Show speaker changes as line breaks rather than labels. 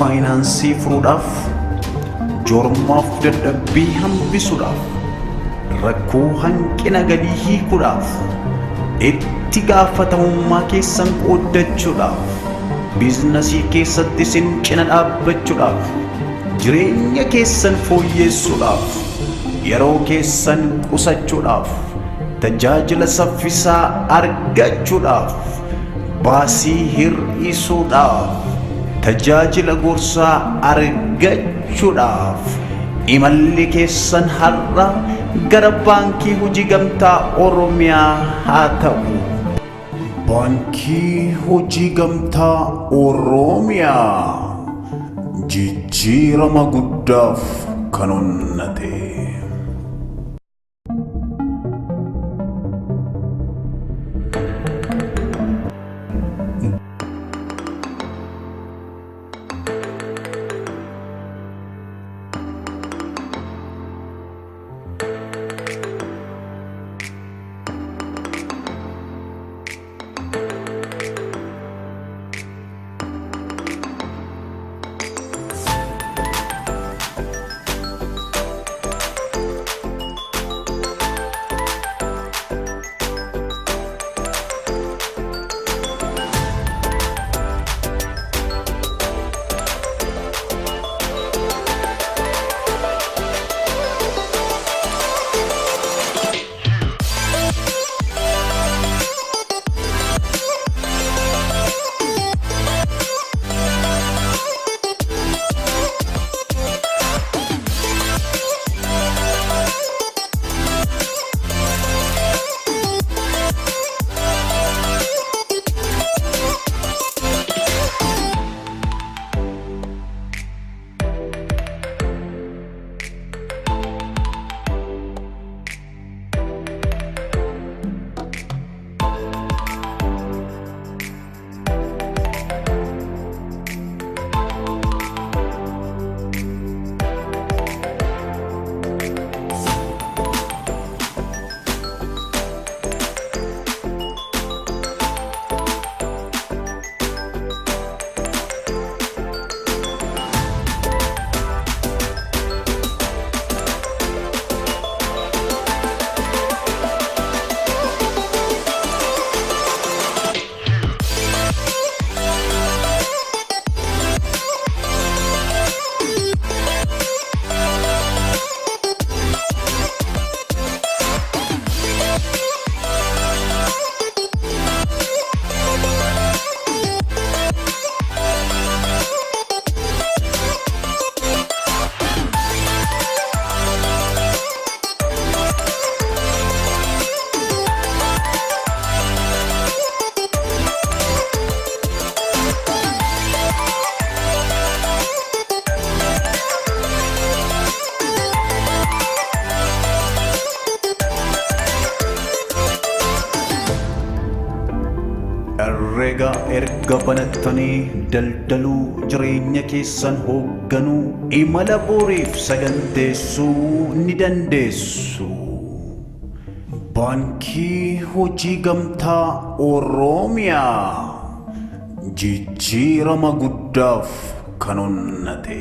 faayinaansii furuudhaaf, joormaaf dadhabbii hambisuudhaaf, rakkoo hanqina galii hiikuudhaaf, itti gaafatamummaa keessan qooddachuudhaaf, biizinasii keessatti isin cina dhaabbachuudhaaf, jireenya keessan fooyyeessuudhaaf, yeroo keessan qusachuudhaaf, tajaajila saffisaa argachuudhaaf, baasii hir'isuudhaaf, tajaajila gorsaa argachuudhaaf, imalli keessan har'a gara Baankii Hojii Gamtaa Oromiyaa haa ta'u. Baankii Hojii Gamtaa Oromiyaa jijjiirama guddaaf kan onnate. Herrega erga banattanii daldaluu jireenya keessan hoogganuu imala boriif saganteessuu ni dandeessu. Baankii Hojii Gamtaa Oromiyaa jijjiirama guddaaf kan onnate.